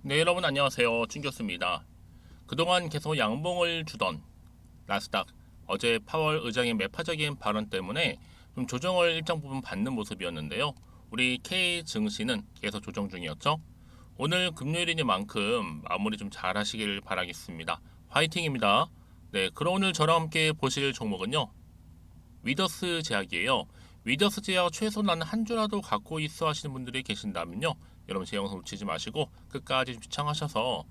네, 여러분 안녕하세요. 춘교수입니다. 그동안 계속 양봉을 주던 나스닥 어제 파월 의장의 매파적인 발언 때문에 좀 조정을 일정 부분 받는 모습이었는데요. 우리 K 증시는 계속 조정 중이었죠. 오늘 금요일이니만큼 마무리 좀 잘 하시길 바라겠습니다. 화이팅입니다. 네, 그럼 오늘 저랑 함께 보실 종목은요. 위더스 제약이에요. 위더스 제약 최소 나는 한 주라도 갖고 있어 하시는 분들이 계신다면요. 여러분 제 영상 놓치지 마시고 끝까지 시청하셔서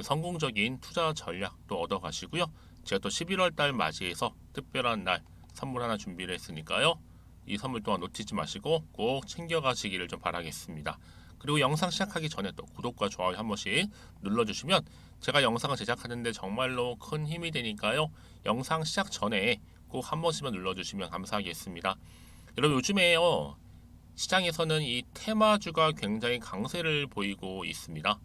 성공적인 투자 전략도 얻어가시고요. 제가 또 11월 달 맞이해서 특별한 날 선물 하나 준비를 했으니까요. 이 선물 또한 놓치지 마시고 꼭 챙겨가시기를 좀 바라겠습니다. 그리고 영상 시작하기 전에 또 구독과 좋아요 한 번씩 눌러주시면 제가 영상을 제작하는데 정말로 큰 힘이 되니까요. 영상 시작 전에 꼭 한 번씩만 눌러주시면 감사하겠습니다. 여러분 요즘에요. 시장에서는 이 테마주가 굉장히 강세를 보이고 있습니다.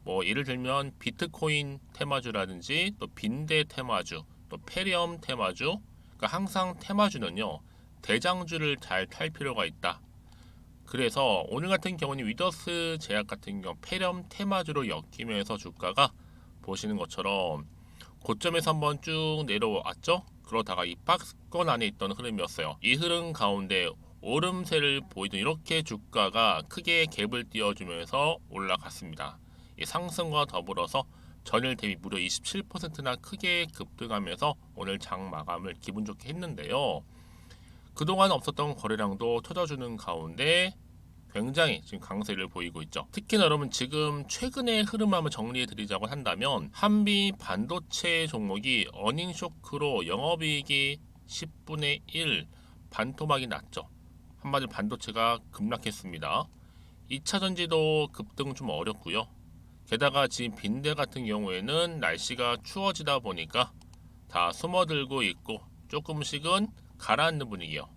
뭐 예를 들면 비트코인 테마주라든지 또 빈대 테마주, 또 페리엄 테마주. 그러니까 항상 테마주는요. 대장주를 잘 탈 필요가 있다. 그래서 오늘 같은 경우는 위더스 제약 같은 경우 페리엄 테마주로 엮이면서 주가가 보시는 것처럼 고점에서 한번 쭉 내려왔죠. 그러다가 이 박스권 안에 있던 흐름이었어요. 이 흐름 가운데 오름세를 보이던 이렇게 주가가 크게 갭을 띄워주면서 올라갔습니다. 이 상승과 더불어서 전일 대비 무려 27%나 크게 급등하면서 오늘 장 마감을 기분 좋게 했는데요. 그동안 없었던 거래량도 터져주는 가운데 굉장히 지금 강세를 보이고 있죠. 특히나 여러분 지금 최근의 흐름 한번 정리해 드리자고 한다면 한미 반도체 종목이 어닝 쇼크로 영업이익이 10분의 1 반토막이 났죠. 한마디로 반도체가 급락했습니다. 2차 전지도 급등 좀 어렵고요. 게다가 지금 빈대 같은 경우에는 날씨가 추워지다 보니까 다 숨어들고 있고 조금씩은 가라앉는 분위기요.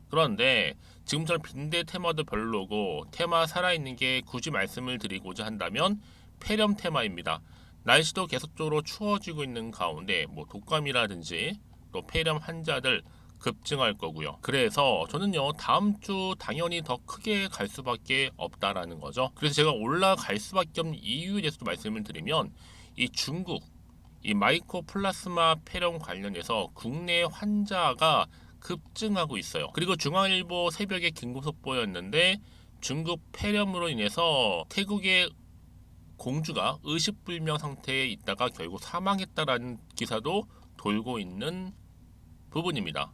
그런데 지금처럼 빈대 테마도 별로고 테마 살아있는 게 굳이 말씀을 드리고자 한다면 폐렴 테마입니다. 날씨도 계속적으로 추워지고 있는 가운데 뭐 독감이라든지 또 폐렴 환자들 급증할 거고요. 그래서 저는요 다음 주 당연히 더 크게 갈 수밖에 없다라는 거죠. 그래서 제가 올라갈 수밖에 없는 이유에 대해서도 말씀을 드리면 이 중국 이 마이코 플라스마 폐렴 관련해서 국내 환자가 급증하고 있어요. 그리고 중앙일보 새벽에 긴급 속보였는데 중국 폐렴으로 인해서 태국의 공주가 의식불명 상태에 있다가 결국 사망했다라는 기사도 돌고 있는 부분입니다.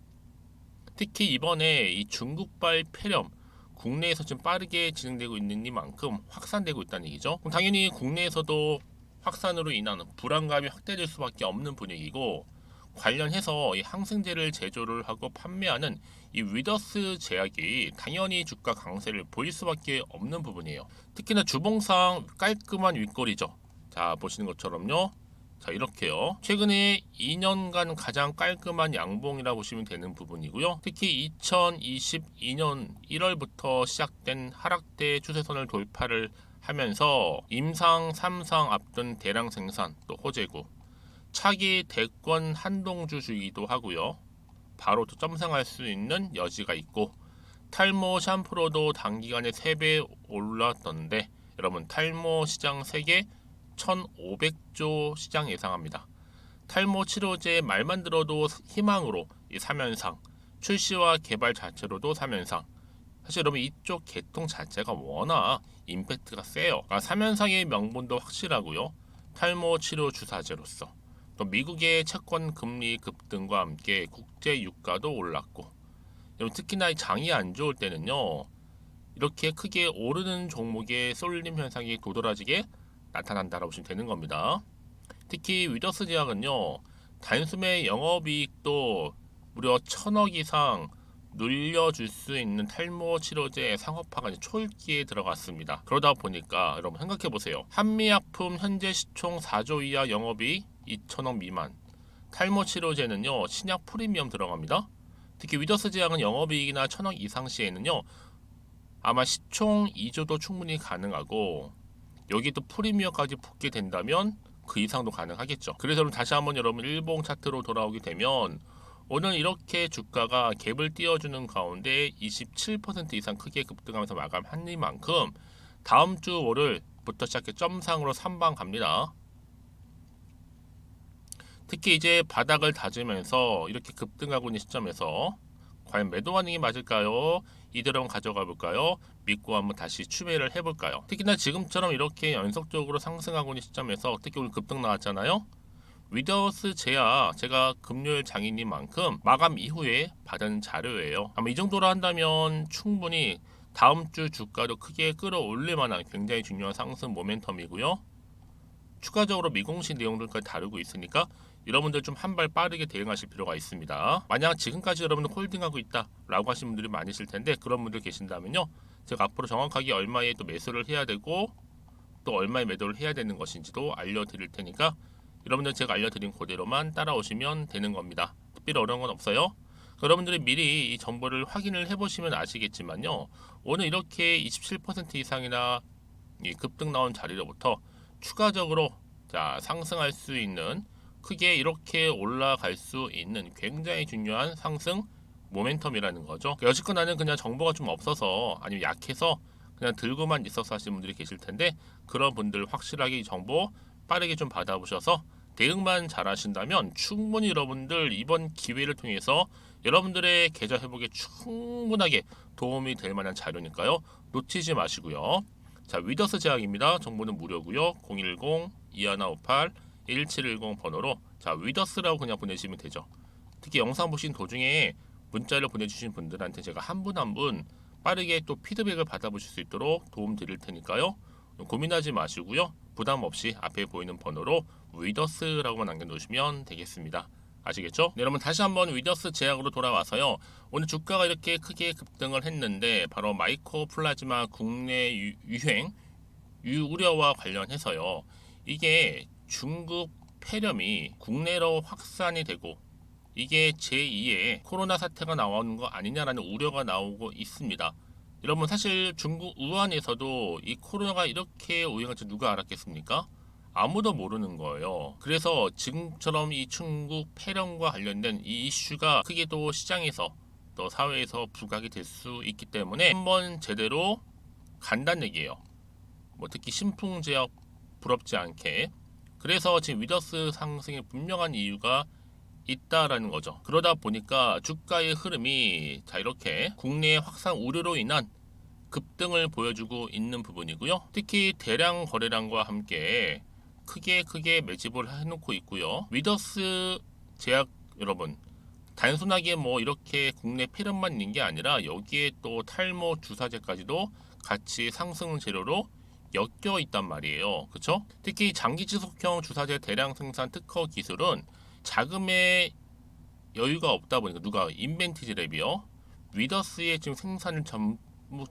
특히 이번에 이 중국발 폐렴 국내에서 지금 빠르게 진행되고 있는 이만큼 확산되고 있다는 얘기죠. 그럼 당연히 국내에서도 확산으로 인한 불안감이 확대될 수밖에 없는 분위기고 관련해서 이 항생제를 제조를 하고 판매하는 이 위더스 제약이 당연히 주가 강세를 보일 수밖에 없는 부분이에요. 특히나 주봉상 깔끔한 윗꼬리죠. 자 보시는 것처럼요. 자 이렇게요. 최근에 2년간 가장 깔끔한 양봉이라 보시면 되는 부분이고요. 특히 2022년 1월부터 시작된 하락대 추세선을 돌파를 하면서 임상 3상 앞둔 대량 생산 또 호재고 차기 대권 한동주주이기도 하고요. 바로 또 점상할 수 있는 여지가 있고 탈모 샴푸로도 단기간에 3배 올랐던데 여러분 탈모 시장 세계 1,500조 시장 예상합니다. 탈모 치료제 말만 들어도 희망으로 이 3연상 출시와 개발 자체로도 3연상 사실 여러분 이쪽 계통 자체가 워낙 임팩트가 세요. 그러니까 3연상의 명분도 확실하고요. 탈모 치료 주사제로서 또 미국의 채권 금리 급등과 함께 국제 유가도 올랐고 특히나 장이 안 좋을 때는요. 이렇게 크게 오르는 종목의 쏠림 현상이 도드라지게 나타난다라고 보시면 되는 겁니다. 특히 위더스 제약은요. 단숨에 영업이익도 무려 1,000억 이상 늘려줄 수 있는 탈모 치료제 상업화가 초읽기에 들어갔습니다. 그러다 보니까 여러분 생각해 보세요. 한미약품 현재 시총 4조 이하 영업이익 2,000억 미만. 탈모 치료제는요. 신약 프리미엄 들어갑니다. 특히 위더스 제약은 영업이익이나 1,000억 이상 시에는요. 아마 시총 2조도 충분히 가능하고 여기 또 프리미엄까지 붙게 된다면 그 이상도 가능하겠죠. 그래서 다시 한번 여러분 일봉 차트로 돌아오게 되면 오늘 이렇게 주가가 갭을 띄워주는 가운데 27% 이상 크게 급등하면서 마감한 이만큼 다음 주 월요일 부터 시작해 점상으로 3방 갑니다. 특히 이제 바닥을 다지면서 이렇게 급등하고 있는 시점에서 과연 매도 반응이 맞을까요? 이대로 한번 가져가 볼까요? 믿고 한번 다시 추매를 해볼까요? 특히나 지금처럼 이렇게 연속적으로 상승하고 있는 시점에서 특히 오늘 급등 나왔잖아요. 위더우스 제야 제가 금요일 장인인 만큼 마감 이후에 받은 자료예요. 아마 이 정도로 한다면 충분히 다음 주 주가를 크게 끌어올릴 만한 굉장히 중요한 상승 모멘텀이고요. 추가적으로 미공식 내용들까지 다루고 있으니까 여러분들 좀 한 발 빠르게 대응하실 필요가 있습니다. 만약 지금까지 여러분들 홀딩하고 있다 라고 하신 분들이 많으실 텐데 그런 분들 계신다면요, 제가 앞으로 정확하게 얼마에 또 매수를 해야 되고 또 얼마에 매도를 해야 되는 것인지도 알려드릴 테니까 여러분들 제가 알려드린 그대로만 따라오시면 되는 겁니다. 특별히 어려운 건 없어요. 여러분들이 미리 이 정보를 확인을 해보시면 아시겠지만요, 오늘 이렇게 27% 이상이나 급등 나온 자리로부터 추가적으로 상승할 수 있는, 크게 이렇게 올라갈 수 있는 굉장히 중요한 상승 모멘텀이라는 거죠. 여지껏 나는 그냥 정보가 좀 없어서 아니면 약해서 그냥 들고만 있어서 하시는 분들이 계실 텐데 그런 분들 확실하게 이 정보 빠르게 좀 받아보셔서 대응만 잘 하신다면 충분히 여러분들 이번 기회를 통해서 여러분들의 계좌 회복에 충분하게 도움이 될 만한 자료니까요. 놓치지 마시고요. 자, 위더스 제약입니다. 정보는 무료고요. 010-2158-1710 번호로 위더스라고 그냥 보내시면 되죠. 특히 영상 보신 도중에 문자를 보내주신 분들한테 제가 한 분 한 분 빠르게 또 피드백을 받아보실 수 있도록 도움 드릴 테니까요. 고민하지 마시고요. 부담 없이 앞에 보이는 번호로 위더스라고만 남겨놓으시면 되겠습니다. 아시겠죠? 네, 여러분 다시 한번 위더스 제약으로 돌아와서요. 오늘 주가가 이렇게 크게 급등을 했는데 바로 마이크로 플라즈마 국내 유행 우려와 관련해서요. 이게 중국 폐렴이 국내로 확산이 되고 이게 제2의 코로나 사태가 나오는 거 아니냐라는 우려가 나오고 있습니다. 여러분 사실 중국 우한에서도 이 코로나가 이렇게 오행할 줄 누가 알았겠습니까? 아무도 모르는 거예요. 그래서 지금처럼 이 중국 폐렴과 관련된 이 이슈가 크게 또 시장에서 또 사회에서 부각이 될 수 있기 때문에 한번 제대로 간다는 얘기예요. 특히 신풍제약 부럽지 않게. 그래서 지금 위더스 상승의 분명한 이유가 있다라는 거죠. 그러다 보니까 주가의 흐름이 이렇게 국내 확산 우려로 인한 급등을 보여주고 있는 부분이고요. 특히 대량 거래량과 함께 크게 매집을 해놓고 있고요. 위더스 제약 여러분 단순하게 이렇게 국내 폐렴만 있는 게 아니라 여기에 또 탈모 주사제까지도 같이 상승 재료로 엮여 있단 말이에요. 그렇죠? 특히 장기 지속형 주사제 대량 생산 특허 기술은 자금의 여유가 없다 보니까 누가 인벤티지랩이요. 위더스의 지금 생산을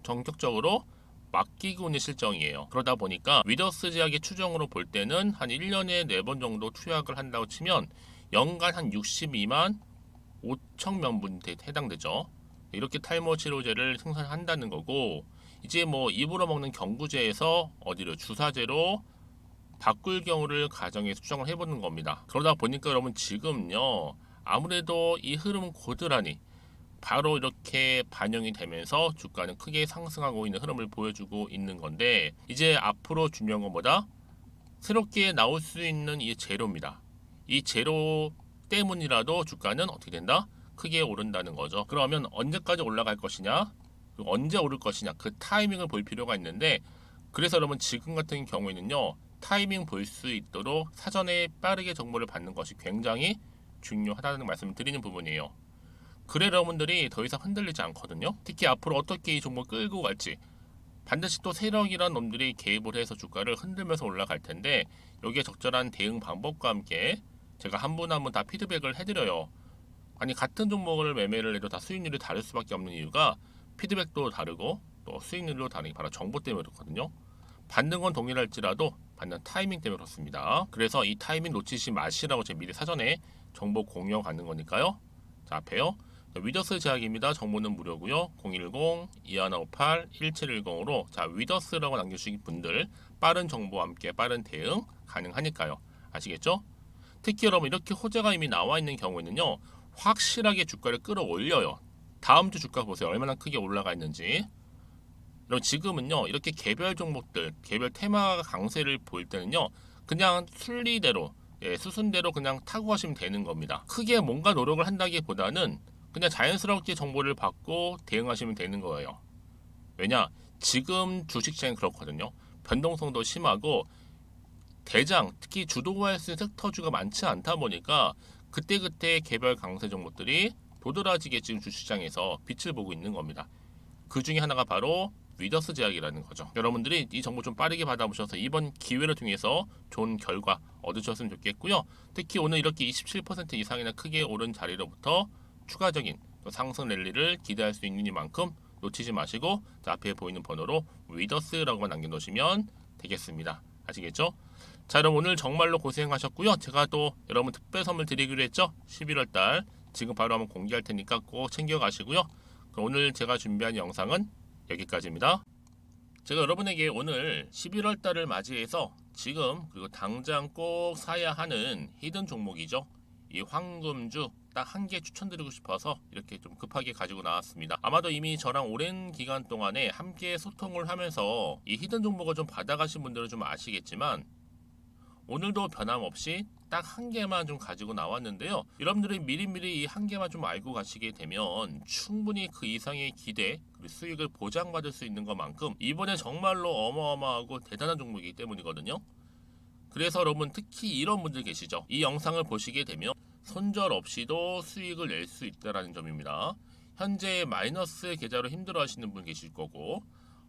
전격적으로 맡기고 있는 실정이에요. 그러다 보니까 위더스 제약의 추정으로 볼 때는 한 1년에 4번 정도 투약을 한다고 치면 연간 한 62만 5천 명분에 해당되죠. 이렇게 탈모 치료제를 생산한다는 거고, 이제 입으로 먹는 경구제에서 어디로 주사제로 바꿀 경우를 가정해서 추정을 해보는 겁니다. 그러다 보니까 여러분 지금요, 아무래도 이 흐름 고스란히 바로 이렇게 반영이 되면서 주가는 크게 상승하고 있는 흐름을 보여주고 있는 건데, 이제 앞으로 중요한 건 뭐다? 새롭게 나올 수 있는 이 재료입니다. 이 재료 때문이라도 주가는 어떻게 된다? 크게 오른다는 거죠. 그러면 언제까지 올라갈 것이냐? 그리고 언제 오를 것이냐? 그 타이밍을 볼 필요가 있는데, 그래서 여러분 지금 같은 경우에는요, 타이밍 볼 수 있도록 사전에 빠르게 정보를 받는 것이 굉장히 중요하다는 말씀을 드리는 부분이에요. 그래 여러분들이 더 이상 흔들리지 않거든요. 특히 앞으로 어떻게 이 종목 끌고 갈지 반드시 또 세력이란 놈들이 개입을 해서 주가를 흔들면서 올라갈 텐데, 여기에 적절한 대응 방법과 함께 제가 한 분 한 분 다 피드백을 해드려요. 아니 같은 종목을 매매를 해도 다 수익률이 다를 수밖에 없는 이유가 피드백도 다르고 또 수익률도 다르기 바로 정보 때문에 그렇거든요. 받는 건 동일할지라도 받는 타이밍 때문에 그렇습니다. 그래서 이 타이밍 놓치지 마시라고 제가 미리 사전에 정보 공유하고 가는 거니까요. 자, 앞에요. 위더스 제약입니다. 정보는 무료고요. 010-2158-1710으로 위더스라고 남겨주신 분들 빠른 정보와 함께 빠른 대응 가능하니까요. 아시겠죠? 특히 여러분 이렇게 호재가 이미 나와 있는 경우에는요, 확실하게 주가를 끌어올려요. 다음 주 주가 보세요. 얼마나 크게 올라가 있는지. 그럼 지금은요 이렇게 개별 종목들, 개별 테마 강세를 보일 때는요 그냥 순리대로, 수순대로 그냥 타고 가시면 되는 겁니다. 크게 뭔가 노력을 한다기보다는 그냥 자연스럽게 정보를 받고 대응하시면 되는 거예요. 왜냐? 지금 주식시장이 그렇거든요. 변동성도 심하고 대장, 특히 주도할 수 있는 섹터주가 많지 않다 보니까 그때그때 개별 강세 종목들이 도드라지게 지금 주식시장에서 빛을 보고 있는 겁니다. 그 중에 하나가 바로 위더스 제약이라는 거죠. 여러분들이 이 정보 좀 빠르게 받아보셔서 이번 기회를 통해서 좋은 결과 얻으셨으면 좋겠고요. 특히 오늘 이렇게 27% 이상이나 크게 오른 자리로부터 추가적인 상승 랠리를 기대할 수 있는 이만큼 놓치지 마시고 앞에 보이는 번호로 위더스라고만 남겨놓으시면 되겠습니다. 아시겠죠? 자, 그럼 오늘 정말로 고생하셨고요. 제가 또 여러분 특별 선물 드리기로 했죠. 11월달 지금 바로 한번 공개할 테니까 꼭 챙겨가시고요. 그럼 오늘 제가 준비한 영상은 여기까지입니다. 제가 여러분에게 오늘 11월 달을 맞이해서 지금 그리고 당장 꼭 사야 하는 히든 종목이죠. 이 황금주 딱 한 개 추천드리고 싶어서 이렇게 좀 급하게 가지고 나왔습니다. 아마도 이미 저랑 오랜 기간 동안에 함께 소통을 하면서 이 히든 종목을 좀 받아가신 분들은 좀 아시겠지만 오늘도 변함없이 딱 한 개만 좀 가지고 나왔는데요. 여러분들이 미리미리 이 한 개만 좀 알고 가시게 되면 충분히 그 이상의 기대 그리고 수익을 보장받을 수 있는 것만큼 이번에 정말로 어마어마하고 대단한 종목이기 때문이거든요. 그래서 여러분 특히 이런 분들 계시죠. 이 영상을 보시게 되면 손절 없이도 수익을 낼 수 있다는 점입니다. 현재 마이너스 계좌로 힘들어 하시는 분 계실 거고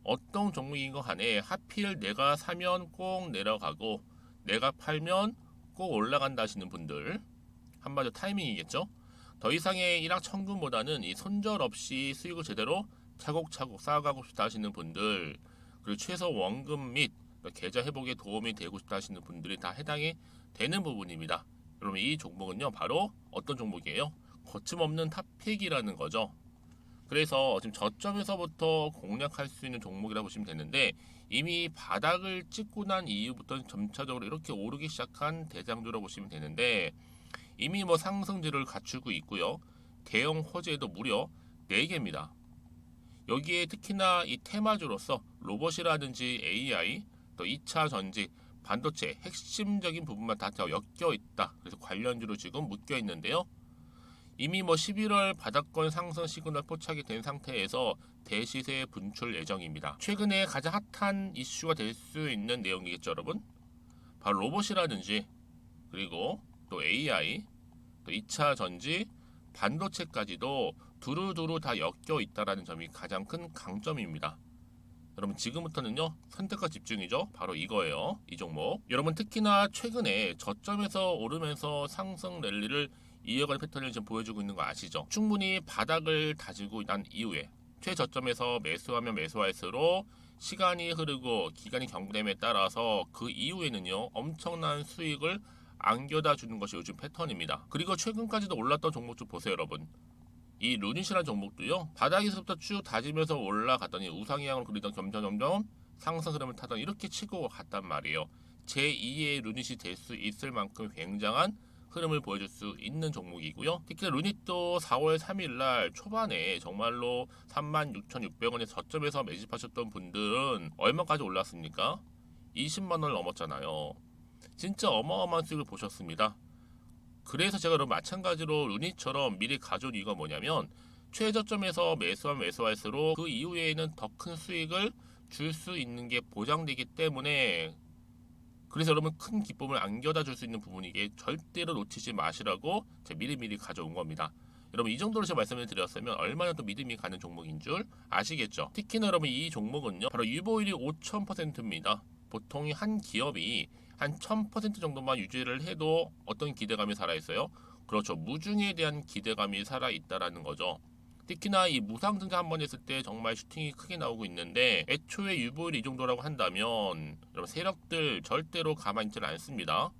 어떤 종목인 거 간에 하필 내가 사면 꼭 내려가고 내가 팔면 꼭 올라간다 하시는 분들 한마디로 타이밍이겠죠. 더 이상의 일확천금보다는 이 손절 없이 수익을 제대로 차곡차곡 쌓아가고 싶다 하시는 분들 그리고 최소 원금 및 계좌 회복에 도움이 되고 싶다 하시는 분들이 다 해당이 되는 부분입니다. 여러분 이 종목은요 바로 어떤 종목이에요? 거침없는 탑픽이라는 거죠. 그래서 지금 저점에서부터 공략할 수 있는 종목이라고 보시면 되는데 이미 바닥을 찍고 난 이후부터 점차적으로 이렇게 오르기 시작한 대장주라고 보시면 되는데 이미 뭐 상승지를 갖추고 있고요. 대형 호재도 무려 4개입니다. 여기에 특히나 이 테마주로서 로봇이라든지 AI, 또 2차 전지, 반도체 핵심적인 부분만 다 엮여 있다. 그래서 관련주로 지금 묶여 있는데요. 이미 뭐 11월 바닥권 상승 시그널 포착이 된 상태에서 대시세 분출 예정입니다. 최근에 가장 핫한 이슈가 될 수 있는 내용이겠죠, 여러분? 바로 로봇이라든지 그리고 또 AI, 또 2차 전지, 반도체까지도 두루두루 다 엮여 있다라는 점이 가장 큰 강점입니다. 여러분 지금부터는요 선택과 집중이죠. 바로 이거예요. 이 종목. 여러분 특히나 최근에 저점에서 오르면서 상승 랠리를 이어가는 패턴을 지금 보여주고 있는 거 아시죠? 충분히 바닥을 다지고 난 이후에 최저점에서 매수하면 매수할수록 시간이 흐르고 기간이 경과됨에 따라서 그 이후에는요 엄청난 수익을 안겨다 주는 것이 요즘 패턴입니다. 그리고 최근까지도 올랐던 종목 좀 보세요, 여러분. 이 루닛이라는 종목도요 바닥에서부터 쭉 다지면서 올라갔더니 우상향을 그리던 점점 상승 흐름을 타던 이렇게 치고 갔단 말이에요. 제2의 루닛이 될 수 있을 만큼 굉장한 흐름을 보여줄 수 있는 종목이고요. 특히 루닛도 4월 3일날 초반에 정말로 36,600원의 저점에서 매집하셨던 분들은 얼마까지 올랐습니까? 20만원을 넘었잖아요. 진짜 어마어마한 수익을 보셨습니다. 그래서 제가 그럼 마찬가지로 루닛처럼 미리 가져온 이유가 뭐냐면 최저점에서 매수하면 매수할수록 그 이후에는 더 큰 수익을 줄 수 있는 게 보장되기 때문에 그래서 여러분 큰 기쁨을 안겨다 줄 수 있는 부분이기에 절대로 놓치지 마시라고 제가 미리미리 가져온 겁니다. 여러분 이 정도로 제가 말씀을 드렸으면 얼마나 또 믿음이 가는 종목인 줄 아시겠죠? 특히나 여러분 이 종목은요 바로 유보율이 5000%입니다. 보통 한 기업이 한 1000% 정도만 유지를 해도 어떤 기대감이 살아있어요? 그렇죠. 무중에 대한 기대감이 살아있다라는 거죠. 특히나 이 무상증자 한 번 했을 때 정말 슈팅이 크게 나오고 있는데 애초에 유보율이 이 정도라고 한다면 여러분 세력들 절대로 가만히 있지 않습니다.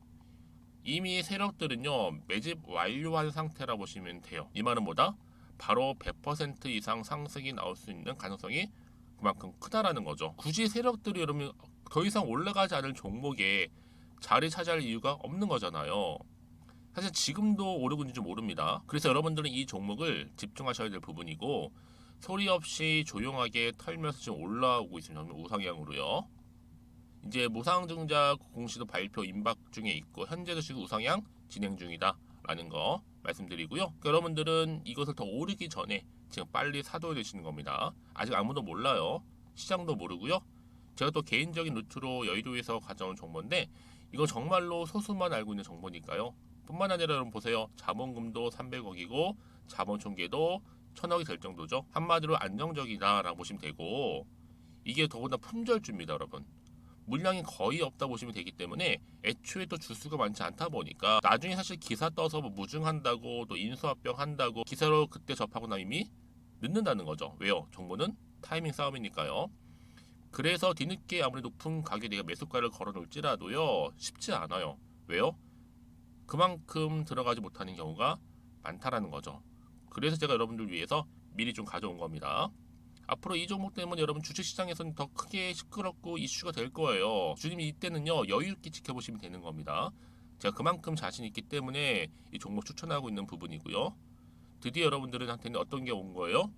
이미 세력들은요 매집 완료한 상태라 보시면 돼요. 이 말은 뭐다? 바로 100% 이상 상승이 나올 수 있는 가능성이 그만큼 크다라는 거죠. 굳이 세력들이 여러분 더 이상 올라가지 않을 종목에 자리 차지할 이유가 없는 거잖아요. 사실 지금도 오르고 있는지 모릅니다. 그래서 여러분들은 이 종목을 집중하셔야 될 부분이고 소리 없이 조용하게 털면서 지금 올라오고 있습니다. 우상향으로요. 이제 무상증자 공시도 발표 임박 중에 있고 현재도 지금 우상향 진행 중이다라는 거 말씀드리고요. 그러니까 여러분들은 이것을 더 오르기 전에 지금 빨리 사둬야 되시는 겁니다. 아직 아무도 몰라요. 시장도 모르고요. 제가 또 개인적인 루트로 여의도에서 가져온 정보인데 이거 정말로 소수만 알고 있는 정보니까요. 뿐만 아니라 여러분 보세요. 자본금도 300억이고 자본 총계도 1000억이 될 정도죠. 한마디로 안정적이다라고 보시면 되고 이게 더군다나 품절주입니다, 여러분. 물량이 거의 없다 보시면 되기 때문에 애초에 또 주수가 많지 않다 보니까 나중에 사실 기사 떠서 뭐 무증한다고 또 인수합병 한다고 기사로 그때 접하고 나면 이미 늦는다는 거죠. 왜요? 정보는 타이밍 싸움이니까요. 그래서 뒤늦게 아무리 높은 가격에 내가 매수가를 걸어 놓을지라도요 쉽지 않아요. 왜요? 그만큼 들어가지 못하는 경우가 많다라는 거죠. 그래서 제가 여러분들 위해서 미리 좀 가져온 겁니다. 앞으로 이 종목 때문에 여러분 주식시장에서는 더 크게 시끄럽고 이슈가 될 거예요. 주님이 이때는요 여유 있게 지켜보시면 되는 겁니다. 제가 그만큼 자신 있기 때문에 이 종목 추천하고 있는 부분이고요. 드디어 여러분들한테는 어떤 게 온 거예요?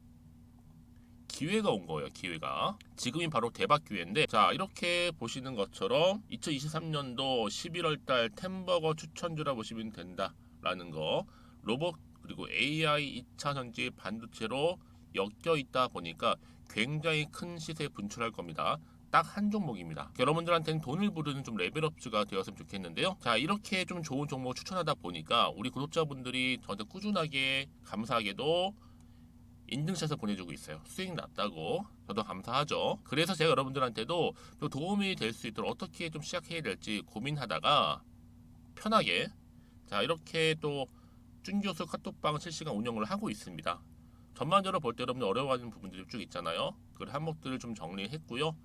기회가 온 거예요. 기회가. 지금이 바로 대박 기회인데 자 이렇게 보시는 것처럼 2023년도 11월달 템버거 추천주라 보시면 된다라는 거. 로봇 그리고 AI 2차 전지 반도체로 엮여 있다 보니까 굉장히 큰 시세 분출할 겁니다. 딱 한 종목입니다. 여러분들한테는 돈을 부르는 좀 레벨업주가 되었으면 좋겠는데요. 자 이렇게 좀 좋은 종목 추천하다 보니까 우리 구독자분들이 저한테 꾸준하게 감사하게도 인증샷을 보내주고 있어요. 수익 났다고 저도 감사하죠. 그래서 제가 여러분들한테도 또 도움이 될 수 있도록 어떻게 좀 시작해야 될지 고민하다가 편하게 자 이렇게 또 준교수 카톡방 실시간 운영을 하고 있습니다. 전반적으로 볼 때 여러분들 어려워하는 부분들이 쭉 있잖아요. 그 항목들을 좀 정리했고요.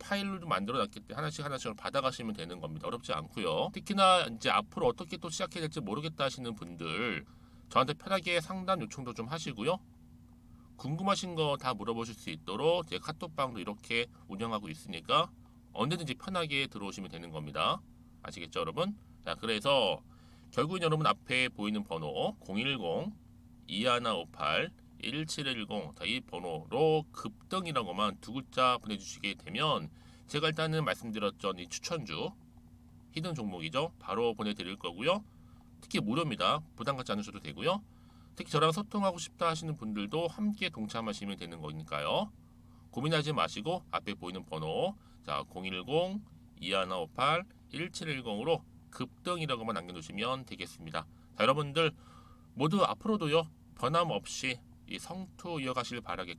파일로 좀 만들어 놨기 때문에 하나씩 하나씩 받아가시면 되는 겁니다. 어렵지 않고요. 특히나 이제 앞으로 어떻게 또 시작해야 될지 모르겠다 하시는 분들 저한테 편하게 상담 요청도 좀 하시고요. 궁금하신 거 다 물어보실 수 있도록 제 카톡방도 이렇게 운영하고 있으니까 언제든지 편하게 들어오시면 되는 겁니다. 아시겠죠, 여러분? 자, 그래서 결국은 여러분 앞에 보이는 번호 010-2158-1710 이 번호로 급등이라고만 두 글자 보내주시게 되면 제가 일단은 말씀드렸던 이 추천주 히든 종목이죠. 바로 보내드릴 거고요. 특히 무료입니다. 부담 갖지 않으셔도 되고요. 특히 저랑 소통하고 싶다 하시는 분들도 함께 동참하시면 되는 거니까요. 고민하지 마시고 앞에 보이는 번호 자 010-2158-1710으로 급등이라고만 남겨주시면 되겠습니다. 자, 여러분들 모두 앞으로도요 변함없이 이 성투 이어가시길 바라겠고